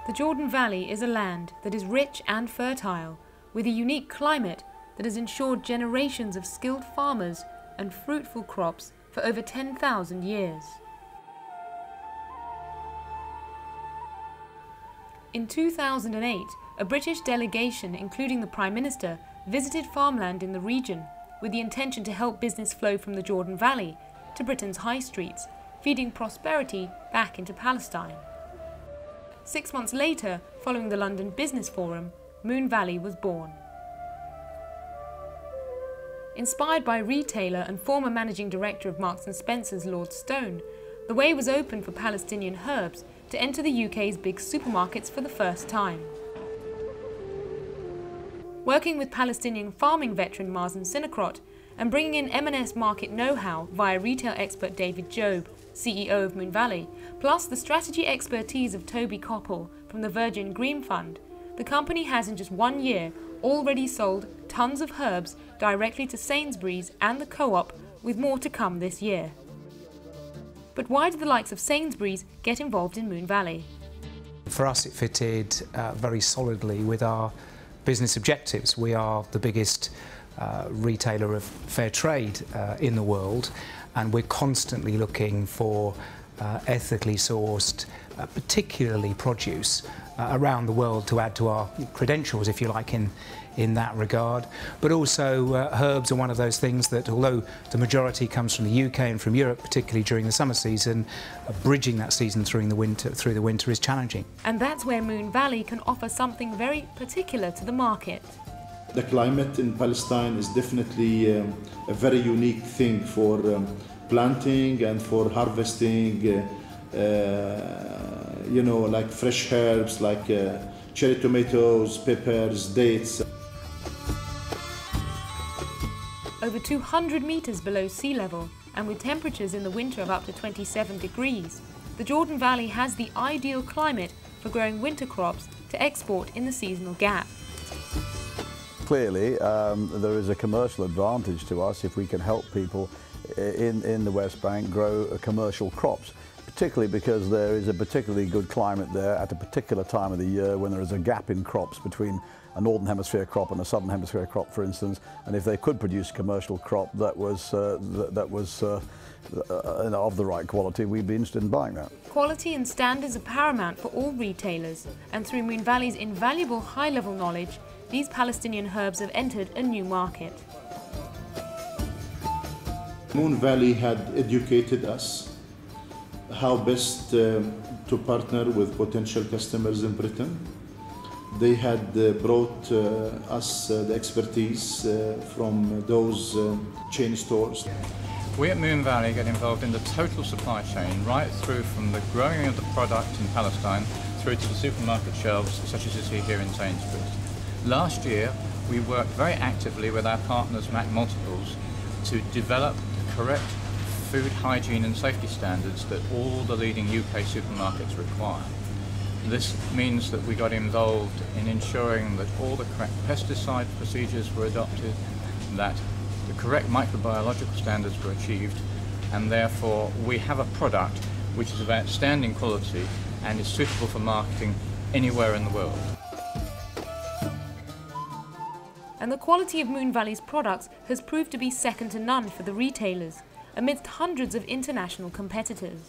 The Jordan Valley is a land that is rich and fertile, with a unique climate that has ensured generations of skilled farmers and fruitful crops for over 10,000 years. In 2008, a British delegation, including the Prime Minister, visited farmland in the region with the intention to help business flow from the Jordan Valley to Britain's high streets, feeding prosperity back into Palestine. 6 months later, following the London Business Forum, Moon Valley was born. Inspired by retailer and former managing director of Marks & Spencer's Lord Stone, the way was opened for Palestinian herbs to enter the UK's big supermarkets for the first time. Working with Palestinian farming veteran Mazen Sinocrot and bringing in M&S market know-how via retail expert David Job, CEO of Moon Valley, plus the strategy expertise of Toby Koppel from the Virgin Green Fund, the company has in just 1 year already sold tons of herbs directly to Sainsbury's and the Co-op, with more to come this year. But why did the likes of Sainsbury's get involved in Moon Valley? For us, it fitted very solidly with our business objectives. We are the biggest retailer of fair trade in the world, and we're constantly looking for ethically sourced, particularly produce, around the world to add to our credentials, if you like, in that regard. But also herbs are one of those things that, although the majority comes from the UK and from Europe, particularly during the summer season, bridging that season through the winter is challenging. And that's where Moon Valley can offer something very particular to the market. The climate in Palestine is definitely a very unique thing for planting and for harvesting, you know, like fresh herbs, like cherry tomatoes, peppers, dates. Over 200 metres below sea level, and with temperatures in the winter of up to 27 degrees, the Jordan Valley has the ideal climate for growing winter crops to export in the seasonal gap. Clearly, there is a commercial advantage to us if we can help people in the West Bank grow commercial crops, particularly because there is a particularly good climate there at a particular time of the year when there is a gap in crops between a Northern Hemisphere crop and a Southern Hemisphere crop, for instance. And if they could produce a commercial crop that was of the right quality, we'd be interested in buying that. Quality and standards are paramount for all retailers, and through Moon Valley's invaluable high-level knowledge, these Palestinian herbs have entered a new market. Moon Valley had educated us how best to partner with potential customers in Britain. They had brought us the expertise from those chain stores. We at Moon Valley get involved in the total supply chain, right through from the growing of the product in Palestine through to the supermarket shelves, such as you see here in Sainsbury's. Last year, we worked very actively with our partners Mac Multiples to develop the correct food hygiene and safety standards that all the leading UK supermarkets require. This means that we got involved in ensuring that all the correct pesticide procedures were adopted, that the correct microbiological standards were achieved, and therefore we have a product which is of outstanding quality and is suitable for marketing anywhere in the world. And the quality of Moon Valley's products has proved to be second to none for the retailers, amidst hundreds of international competitors.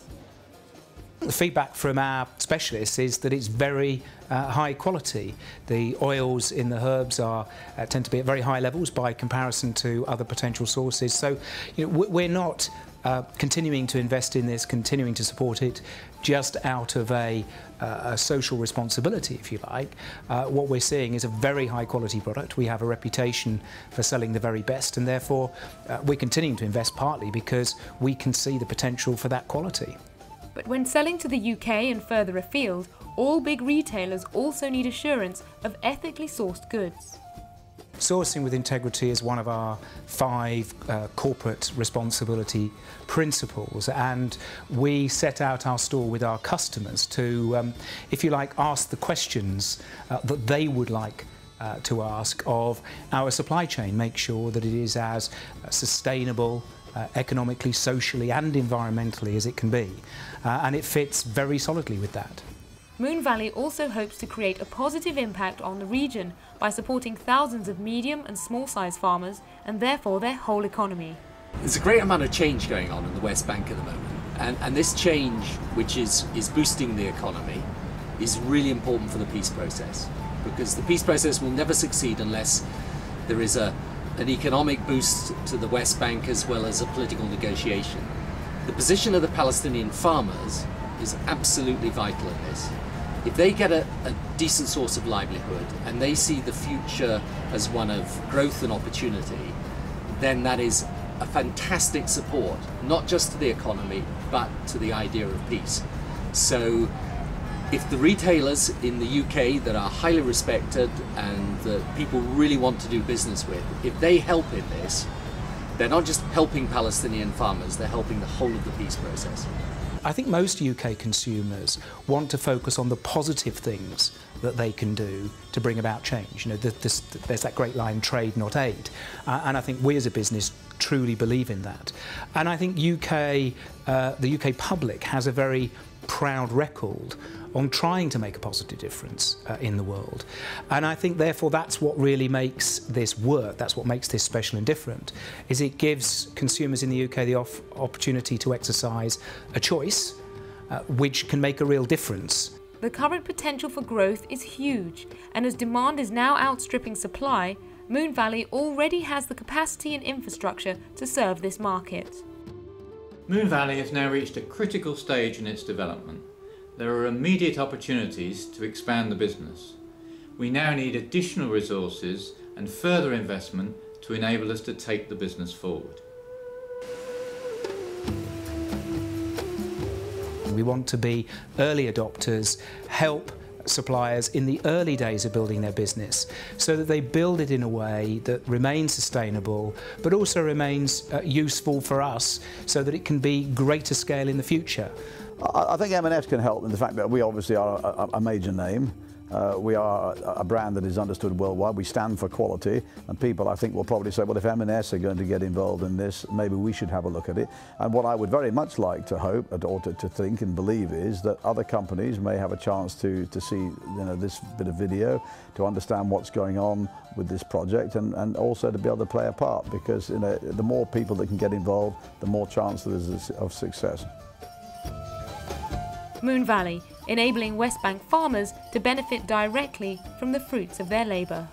The feedback from our specialists is that it's very high quality. The oils in the herbs tend to be at very high levels by comparison to other potential sources. So, you know, we're not continuing to invest in this, continuing to support it, just out of a social responsibility, if you like. What we're seeing is a very high quality product. We have a reputation for selling the very best, and therefore we're continuing to invest partly because we can see the potential for that quality. But when selling to the UK and further afield, all big retailers also need assurance of ethically sourced goods. Sourcing with integrity is one of our 5 corporate responsibility principles, and we set out our store with our customers to, if you like, ask the questions that they would like to ask of our supply chain, make sure that it is as sustainable, economically, socially and environmentally as it can be, and it fits very solidly with that. Moon Valley also hopes to create a positive impact on the region by supporting thousands of medium and small-sized farmers and therefore their whole economy. There's a great amount of change going on in the West Bank at the moment, and this change, which is boosting the economy, is really important for the peace process, because the peace process will never succeed unless there is an economic boost to the West Bank as well as a political negotiation. The position of the Palestinian farmers is absolutely vital in this. If they get a decent source of livelihood and they see the future as one of growth and opportunity, then that is a fantastic support, not just to the economy, but to the idea of peace. So if the retailers in the UK that are highly respected and that people really want to do business with, if they help in this, they're not just helping Palestinian farmers, they're helping the whole of the peace process. I think most UK consumers want to focus on the positive things that they can do to bring about change. You know, there's that great line, trade not aid, and I think we as a business truly believe in that. And I think the UK public has a very proud record on trying to make a positive difference in the world. And I think therefore that's what really makes this work, that's what makes this special and different, is it gives consumers in the UK the opportunity to exercise a choice which can make a real difference. The current potential for growth is huge, and as demand is now outstripping supply, Moon Valley already has the capacity and infrastructure to serve this market. Moon Valley has now reached a critical stage in its development. There are immediate opportunities to expand the business. We now need additional resources and further investment to enable us to take the business forward. We want to be early adopters, help suppliers in the early days of building their business so that they build it in a way that remains sustainable but also remains useful for us so that it can be greater scale in the future. I think M&S can help in the fact that we obviously are a major name. We are a brand that is understood worldwide. We stand for quality, and people, I think, will probably say, well, if M&S are going to get involved in this, maybe we should have a look at it. And what I would very much like to hope or to think and believe is that other companies may have a chance to see this bit of video, to understand what's going on with this project, and also to be able to play a part, because the more people that can get involved, the more chance there is of success. Moon Valley, enabling West Bank farmers to benefit directly from the fruits of their labour.